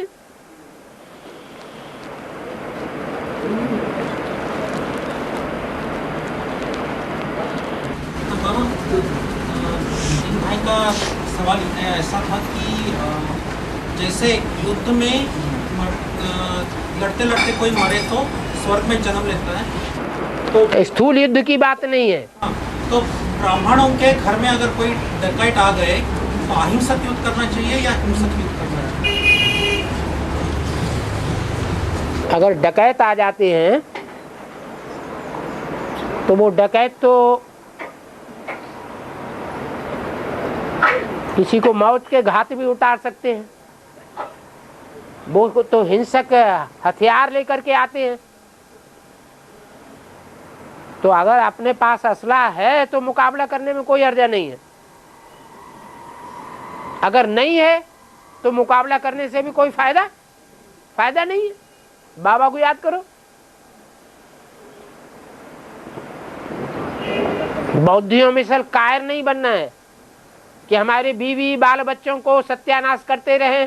Speaker 10: भाई का सवाल ऐसा था कि जैसे युद्ध में लड़ते लड़ते कोई मरे तो स्वर्ग में जन्म लेता है, तो
Speaker 1: स्थूल युद्ध की बात नहीं है।
Speaker 10: तो ब्राह्मणों के घर में अगर कोई डकैत आ गए तो अहिंसक युद्ध करना चाहिए या हिंसक युद्ध करना चाहिए?
Speaker 1: अगर डकैत आ जाते हैं तो वो डकैत तो किसी को मौत के घात भी उतार सकते हैं। वो तो हिंसक हथियार लेकर के आते हैं। तो अगर अपने पास असला है तो मुकाबला करने में कोई हर्जा नहीं है। अगर नहीं है तो मुकाबला करने से भी कोई फायदा नहीं है। बाबा को याद करो, बौद्धियों में सिर्फ कायर नहीं बनना है कि हमारे बीवी बाल बच्चों को सत्यानाश करते रहे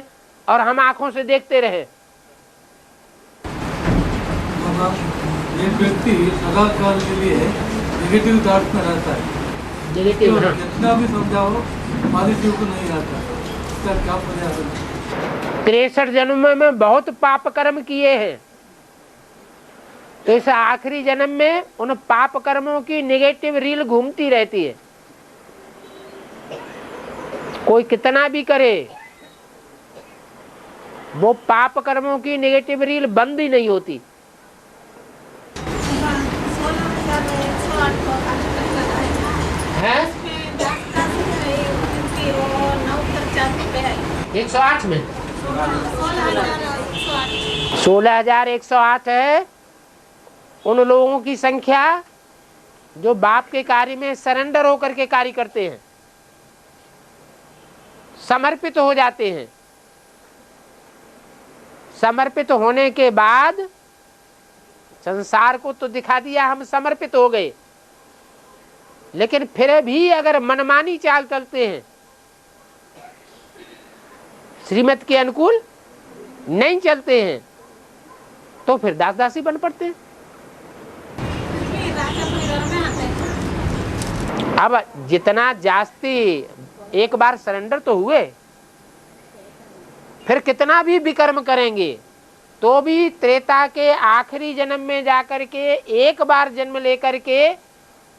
Speaker 1: और हम आंखों से देखते रहे।
Speaker 3: एक व्यक्ति सदा काल के लिए नेगेटिव थॉट में रहता है,
Speaker 1: नेगेटिव
Speaker 3: तो जितना भी समझाओ पॉजिटिव को नहीं आता, इसका क्या प्रयास?
Speaker 1: 63 जन्मों में बहुत पाप कर्म किए हैं, तो इस आखिरी जन्म में उन पाप कर्मों की नेगेटिव रील घूमती रहती है। कोई कितना भी करे वो पाप कर्मों की नेगेटिव रील बंद ही नहीं होती। है 108 में 16,108 है उन लोगों की संख्या जो बाप के कार्य में सरेंडर होकर के कार्य करते हैं, समर्पित हो जाते हैं। समर्पित होने के बाद संसार को तो दिखा दिया हम समर्पित हो गए, लेकिन फिर भी अगर मनमानी चाल चलते हैं, श्रीमत के अनुकूल नहीं चलते हैं, तो फिर दास दासी बन पड़ते हैं। अब जितना जास्ती एक बार सरेंडर तो हुए, फिर कितना भी विकर्म करेंगे तो भी त्रेता के आखिरी जन्म में जाकर के एक बार जन्म लेकर के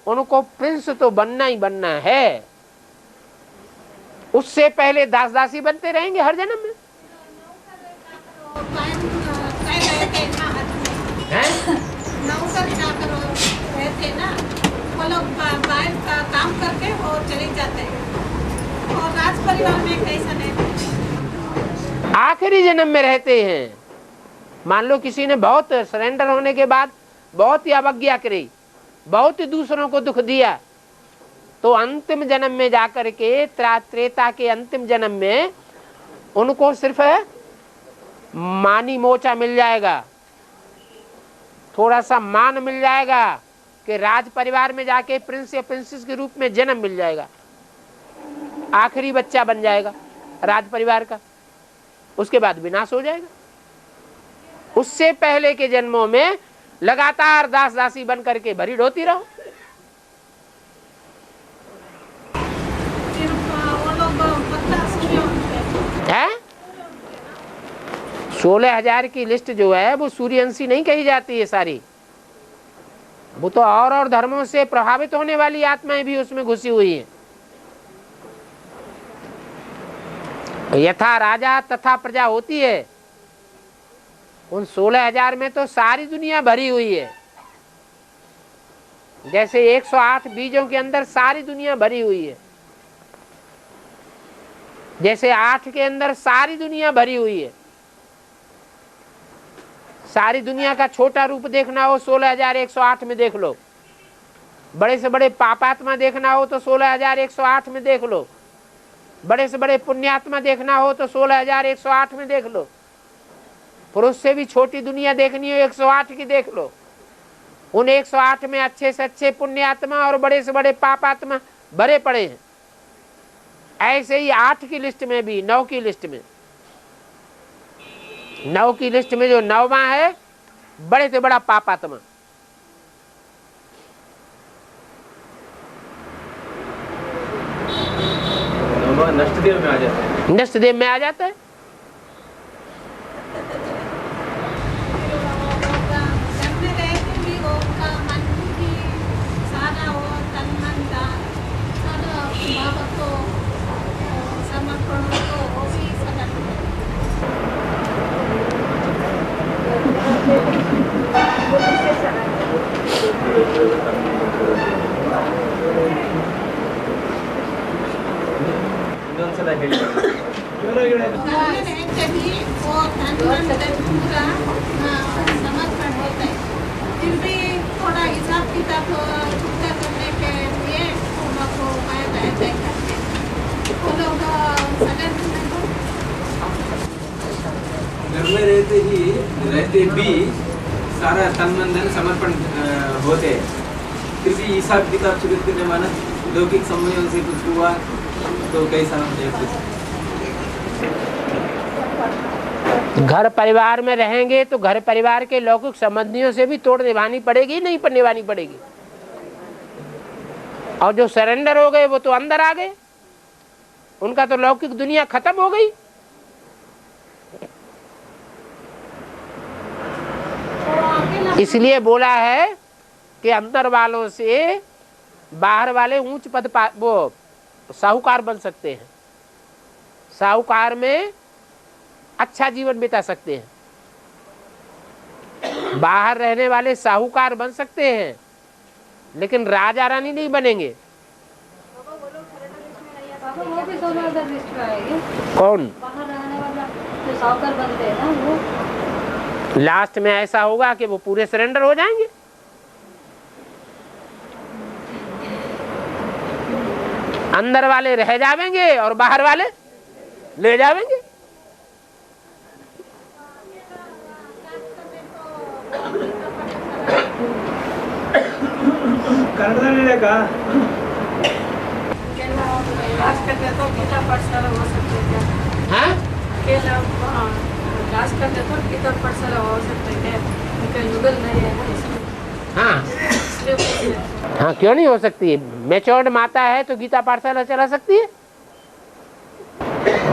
Speaker 1: उनको प्रिंस तो बनना ही बनना है। उससे पहले दास दासी बनते रहेंगे हर जन्म में।
Speaker 5: वो लोग बाहर का काम करके और चले जाते हैं, और राज परिवार में कैसा नहीं,
Speaker 1: आखिरी जन्म में रहते हैं। मान लो किसी ने बहुत सरेंडर होने के बाद बहुत ही अवज्ञा करी, बहुत ही दूसरों को दुख दिया, तो अंतिम जन्म में जाकर के त्रेता के अंतिम जन्म में उनको सिर्फ मानी मोचा मिल जाएगा, थोड़ा सा मान मिल जाएगा कि राज परिवार में जाके प्रिंस या प्रिंसेस के रूप में जन्म मिल जाएगा, आखिरी बच्चा बन जाएगा राज परिवार का, उसके बाद विनाश हो जाएगा। उससे पहले के जन्मों में लगातार दास दासी बन करके भरी ढोती रहो। है 16,000 की लिस्ट जो है वो सूर्यवंशी नहीं कही जाती है सारी, वो तो और धर्मों से प्रभावित होने वाली आत्माएं भी उसमें घुसी हुई हैं। यथा राजा तथा प्रजा होती है, उन 16,000 में तो सारी दुनिया भरी हुई है। जैसे 108 बीजों के अंदर सारी दुनिया भरी हुई है, जैसे 8 के अंदर सारी दुनिया भरी हुई है। सारी दुनिया का छोटा रूप देखना हो 16,108 में देख लो, बड़े से बड़े पापात्मा देखना हो तो 16,108 में देख लो, बड़े से बड़े पुण्यात्मा देखना हो तो 16,108 में देख लो, पुरुष से भी छोटी दुनिया देखनी हो 108 की देख लो। उन 108 में अच्छे से अच्छे पुण्यात्मा और बड़े से बड़े पापात्मा भरे पड़े हैं। ऐसे ही 8 की लिस्ट में भी 9 की लिस्ट में 9 की लिस्ट में जो 9वां है बड़े से बड़ा पापात्मा।
Speaker 6: नष्टदेव में आ जाता है,
Speaker 1: नष्टदेव में आ जाता है।
Speaker 6: ಇನ್ನೊಂದ್ಸಲ ಹೇಳಿ
Speaker 5: समर्पण होता है, फिर भी थोड़ा हिसाब किताब चुकता करने के लिए उन लोग को करते वो लोग
Speaker 8: घर में रहते भी सारा तन मन धन समर्पण होते हैं,
Speaker 6: फिर भी हिसाब किताब शुरू करने माना लौकिक समयों से कुछ हुआ तो कैसा
Speaker 1: घर परिवार में रहेंगे तो घर परिवार के लौकिक संबंधियों से भी तोड़ निभानी पड़ेगी, नहीं निभानी पड़ेगी। और जो सरेंडर हो गए वो तो अंदर आ गए, उनका तो लौकिक दुनिया खत्म हो गई। इसलिए बोला है कि अंदर वालों से बाहर वाले ऊंच पद वो साहूकार बन सकते हैं, साहूकार में अच्छा जीवन बिता सकते हैं। बाहर रहने वाले साहूकार बन सकते हैं लेकिन राजा रानी नहीं बनेंगे।
Speaker 11: वो भी दोनों अदर लिस्ट में आएंगे।
Speaker 1: कौन?
Speaker 11: बाहर रहने वाला जो साहूकार बनते हैं ना, वो
Speaker 1: लास्ट में ऐसा होगा कि वो पूरे सरेंडर हो जाएंगे। अंदर वाले रह जाएंगे और बाहर वाले ले जाएंगे।
Speaker 5: लास्ट करते तो गीता पाठशाला हो सकते हैं क्या? लास्ट करते तो गीता पाठशाला हो सकते हैं क्या? उनका युगल नहीं है ना इसलिए।
Speaker 1: हाँ, क्यों नहीं हो सकती है? मैच्योर्ड माता है तो गीता पाठशाला चला सकती है।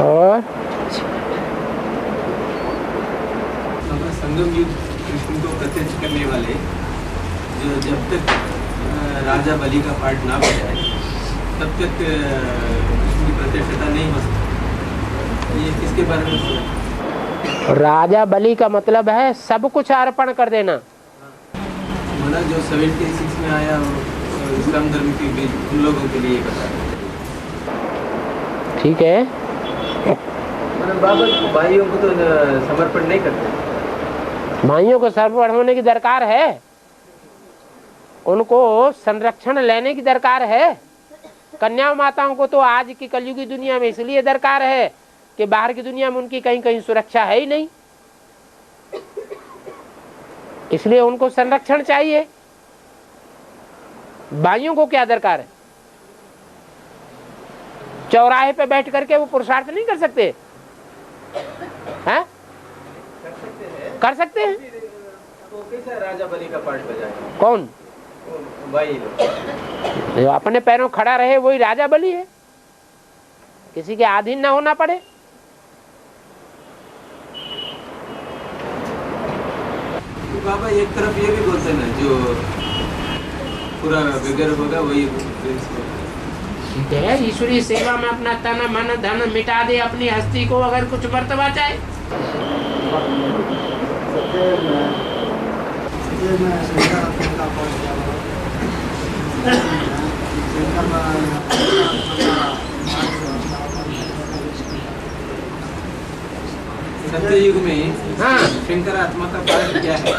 Speaker 1: और
Speaker 6: संगम युद्ध कृष्ण को प्रत्यक्ष करने वाले जो जब तक राजा बलि का पाठ ना बजाए तब तक कृष्ण की प्रत्यक्षता नहीं हो सकती। ये किसके बारे में सोचा?
Speaker 1: राजा बलि का मतलब है सब कुछ अर्पण कर देना।
Speaker 6: मतलब जो 76 में आया इस्लाम धर्म के उन लोगों के लिए बताया।
Speaker 1: ठीक है,
Speaker 6: बाबा भाइयों को तो समर्पण नहीं करते।
Speaker 1: भाइयों को समर्पण होने की दरकार है, उनको संरक्षण लेने की दरकार है। कन्या माताओं को तो आज की कलयुगी दुनिया में इसलिए दरकार है कि बाहर की दुनिया में उनकी कहीं कहीं सुरक्षा है ही नहीं, इसलिए उनको संरक्षण चाहिए। भाइयों को क्या दरकार है? चौराहे पे बैठ करके वो पुरुषार्थ नहीं कर सकते हैं? कर सकते हैं।
Speaker 6: तो कैसा राजा बलि का पाठ बजाए?
Speaker 1: कौन?
Speaker 6: भाई
Speaker 1: जो अपने पैरों खड़ा रहे वही राजा बलि है, किसी के अधीन ना होना पड़े।
Speaker 6: बाबा एक तरफ ये भी बोलते ना जो पूरा वगैरह होगा वही
Speaker 1: ठीक है। ईश्वरीय सेवा में अपना तन मन धन मिटा दे, अपनी हस्ती को अगर कुछ बर्तवा चाहे।
Speaker 6: सत्ययुग में हाँ शंकर आत्मा का पाठ क्या है?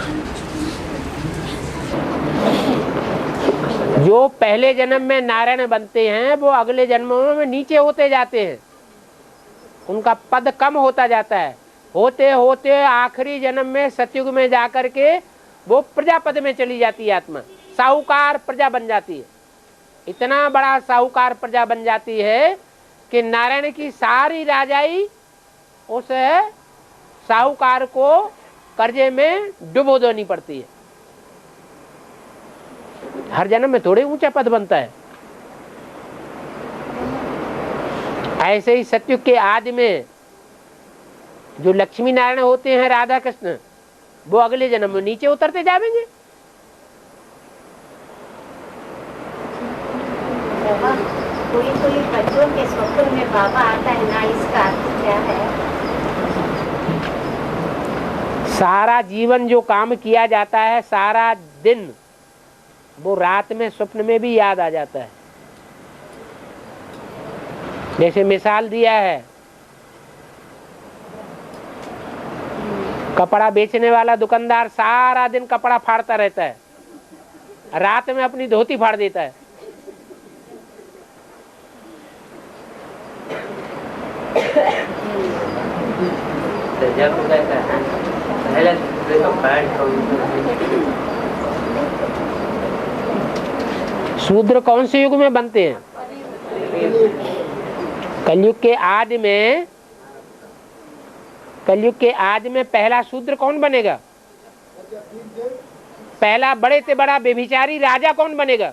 Speaker 1: जो पहले जन्म में नारायण बनते हैं वो अगले जन्मों में नीचे होते जाते हैं, उनका पद कम होता जाता है। होते होते आखिरी जन्म में सतयुग में जाकर के वो प्रजापद में चली जाती है आत्मा, साहूकार प्रजा बन जाती है। इतना बड़ा साहूकार प्रजा बन जाती है कि नारायण की सारी राजाई उस साहूकार को कर्जे में डुबो देनी पड़ती है। हर जन्म में थोड़े ऊंचा पद बनता है। ऐसे ही सतयुग के आदि में जो लक्ष्मी नारायण होते हैं राधा कृष्ण, वो अगले जन्म में नीचे उतरते जाएंगे।
Speaker 12: कोई बच्चों के स्वप्न में बाबा आता है ना, इसका अर्थ क्या है?
Speaker 1: सारा जीवन जो काम किया जाता है, सारा दिन वो रात में स्वप्न में भी याद आ जाता है। जैसे मिसाल दिया है, कपड़ा बेचने वाला दुकानदार सारा दिन कपड़ा फाड़ता रहता है, रात में अपनी धोती फाड़ देता है। शूद्र कौन से युग में बनते हैं? कलयुग के आदि में, कलयुग के आदि में पहला शूद्र कौन बनेगा? पहला बड़े से बड़ा व्यभिचारी राजा कौन बनेगा?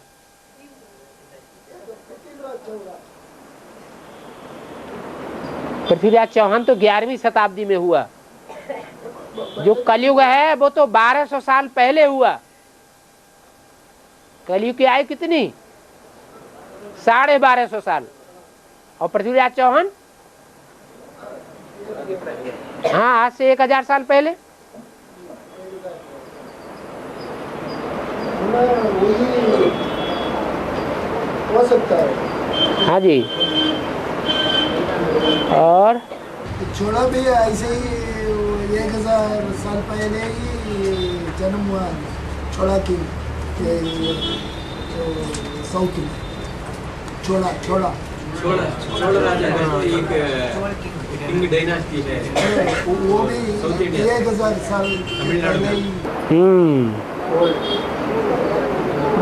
Speaker 1: पृथ्वीराज चौहान तो 11वीं शताब्दी में हुआ। जो कलयुग है वो तो 1200 साल पहले हुआ। कलयुग की आयु कितनी? 1250 साल। और पृथ्वीराज चौहान हाँ आज से 1000 साल पहले।
Speaker 7: हो सकता है।
Speaker 1: हाँ जी। और
Speaker 7: छोड़ा भी ऐसे ही 1000 साल पहले ही जन्म हुआ छोड़ा की साउथ में। छोड़ा छोड़ा
Speaker 6: छोड़ा राजा का तो एक किंग डायनास्टी है,
Speaker 7: वो भी 1000 साल पहले ही।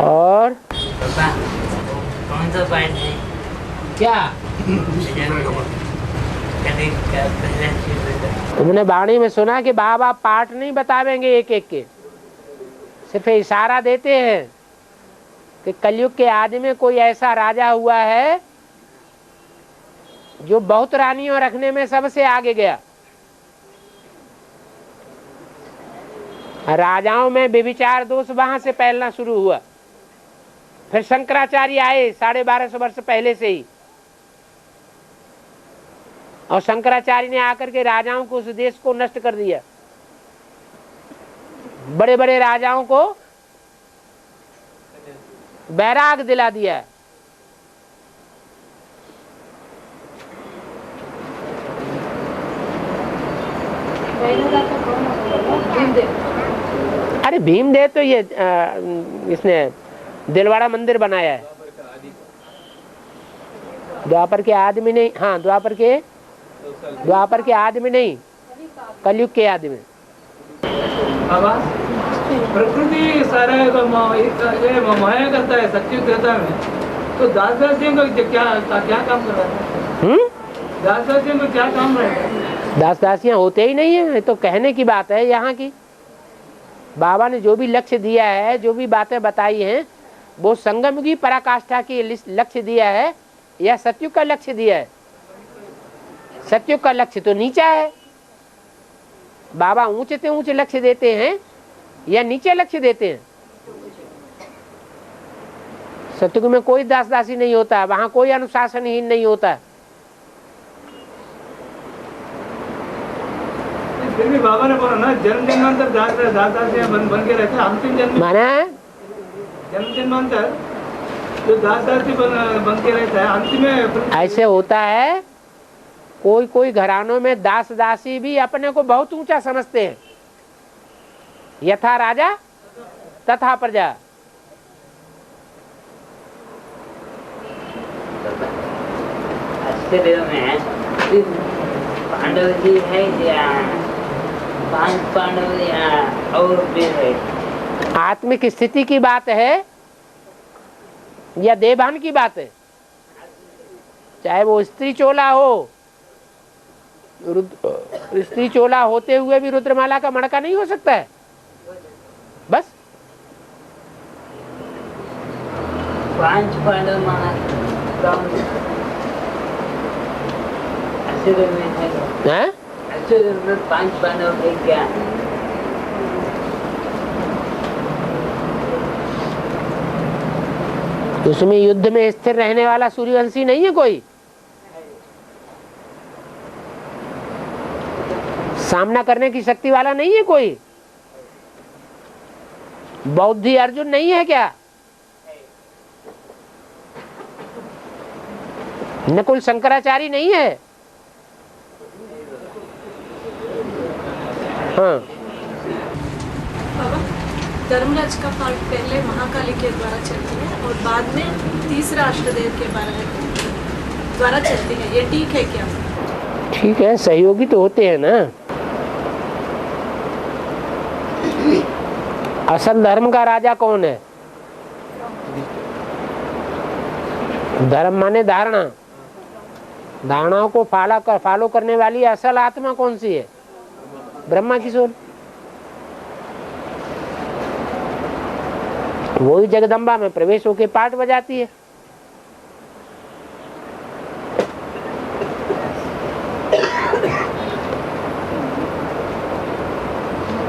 Speaker 1: और
Speaker 13: कौन सा पाठ है?
Speaker 1: क्या तुमने वाणी में सुना कि बाबा पाठ नहीं बतावेंगे एक एक के, सिर्फ इशारा देते हैं कि कलयुग के आदि में कोई ऐसा राजा हुआ है जो बहुत रानियों रखने में सबसे आगे गया। राजाओं में व्यभिचार दोष वहां से फैलना शुरू हुआ। फिर शंकराचार्य आए 1250 वर्ष पहले से ही, और शंकराचार्य ने आकर के राजाओं को, उस देश को नष्ट कर दिया। बड़े बड़े राजाओं को बैराग दिला दिया। अरे भीमदेव तो ये इसने दिलवाड़ा मंदिर बनाया है। द्वापर के आदि में नहीं, हाँ द्वापर के आदि में नहीं, कलयुग के आदि में।
Speaker 3: प्रकृति सारा माया करता है, सत्युग देता है, तो दास दासियों का क्या काम कर रहा है? दास दासियों का क्या काम रहेगा?
Speaker 1: दास दासियां होते ही नहीं है, तो कहने की बात है यहाँ की। बाबा ने जो भी लक्ष्य दिया है, जो भी बातें बताई हैं, वो संगम की पराकाष्ठा की लक्ष्य दिया है या सत्युग का लक्ष्य दिया है? सत्युग का लक्ष्य तो नीचा है। बाबा ऊंचे से ऊंचे लक्ष्य देते हैं या नीचे लक्ष्य देते हैं? सत्युग में कोई दास दासी नहीं होता, वहां कोई अनुशासनहीन नहीं होता।
Speaker 3: फिर भी बाबा ने बोला ना, जन्म जन्मांतर दास दासियां बन के रहते हैं। अंतिम जन्म
Speaker 1: माना
Speaker 3: जन्म जन्मांतर जो दास दासी बन के रहता है, अंतिम में
Speaker 1: ऐसे होता है। कोई कोई घरानों में दास दासी भी अपने को बहुत ऊंचा समझते हैं। यथा राजा तथा प्रजा।
Speaker 13: अच्छे देव में पांडव जी है या 5 पांडव या और भी है?
Speaker 1: आत्मिक स्थिति की बात है या देवान की बात है? चाहे वो स्त्री चोला हो, स्त्री चोला होते हुए भी रुद्रमाला का मणका नहीं हो सकता है। बस
Speaker 13: 5 पांडव माना अच्छे में है। अच्छे में 5 पांडव है क्या?
Speaker 1: उसमें युद्ध में स्थिर रहने वाला सूर्यवंशी नहीं है कोई? सामना करने की शक्ति वाला नहीं है कोई? बौद्धि अर्जुन नहीं है क्या? नकुल शंकराचार्य नहीं है? हाँ।
Speaker 2: धर्मराज का पाठ पहले महाकाली के द्वारा चलती है और बाद में तीसरा अष्टदेव के द्वारा चलती है। ये ठीक है क्या?
Speaker 1: ठीक है, सहयोगी तो होते हैं ना। असल धर्म का राजा कौन है? धर्म माने धारणा, धारणाओं को फॉलो करने वाली असल आत्मा कौन सी है? ब्रह्मा की सोल। वही जगदम्बा में प्रवेश होके पाठ बजाती है।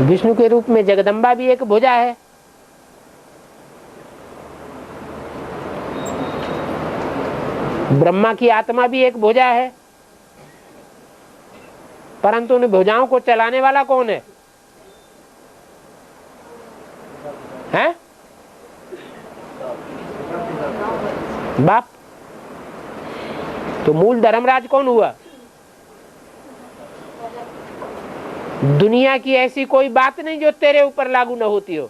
Speaker 1: विष्णु के रूप में जगदम्बा भी एक भुजा है। ब्रह्मा की आत्मा भी एक भुजा है, परंतु उन भुजाओं को चलाने वाला कौन है? हैं? बाप। तो मूल धर्मराज कौन हुआ? दुनिया की ऐसी कोई बात नहीं जो तेरे ऊपर लागू न होती हो।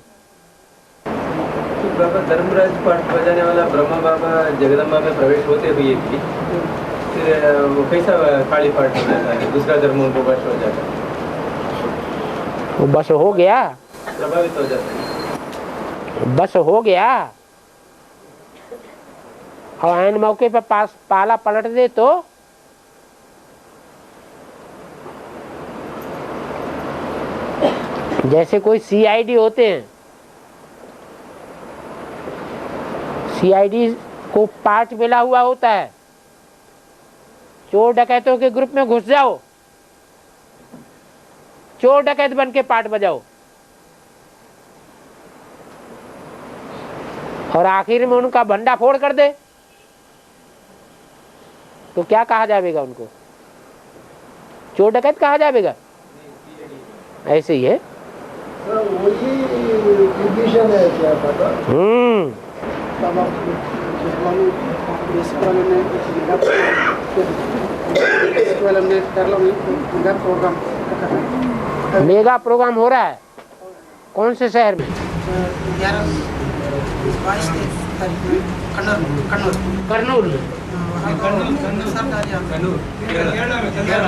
Speaker 6: तो बाबा धर्मराज पाठ बजाने वाला ब्रह्मा बाबा जगदम्बा में प्रवेश होते हुए भी फिर वो कैसा काली पाठ हो जाता है? दूसरा धर्म उनको बस हो जाता है,
Speaker 1: वो बस हो गया,
Speaker 6: प्रभावित हो जाता है,
Speaker 1: बस हो गया। और ऐन मौके पर पाला पलट दे तो जैसे कोई सीआईडी होते हैं, सीआईडी को पार्ट मिला हुआ होता है, चोर डकैतों के ग्रुप में घुस जाओ, चोर डकैत बन के पार्ट बजाओ, और आखिर में उनका भंडा फोड़ कर दे, तो क्या कहा जाएगा? उनको चोर डकैत कहा जाएगा? ऐसे ही है।
Speaker 7: वही डिवीजन है क्या पता?
Speaker 1: मेगा प्रोग्राम हो रहा है कौन से शहर में? कन्नूर।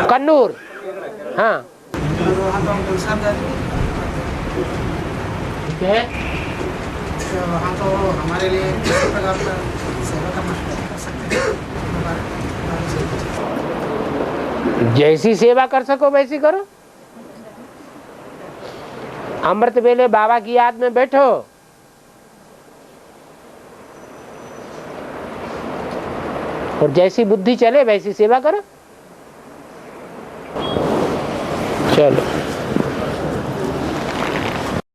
Speaker 1: कन्नूर, हाँ ठीक है।
Speaker 4: वहाँ तो हमारे लिए किसी प्रकार का सेवा करना कर सकते हैं।
Speaker 1: जैसी सेवा कर सको वैसी करो। अमृत वेले बाबा की याद में बैठो, और जैसी बुद्धि चले वैसी सेवा करो। चलो।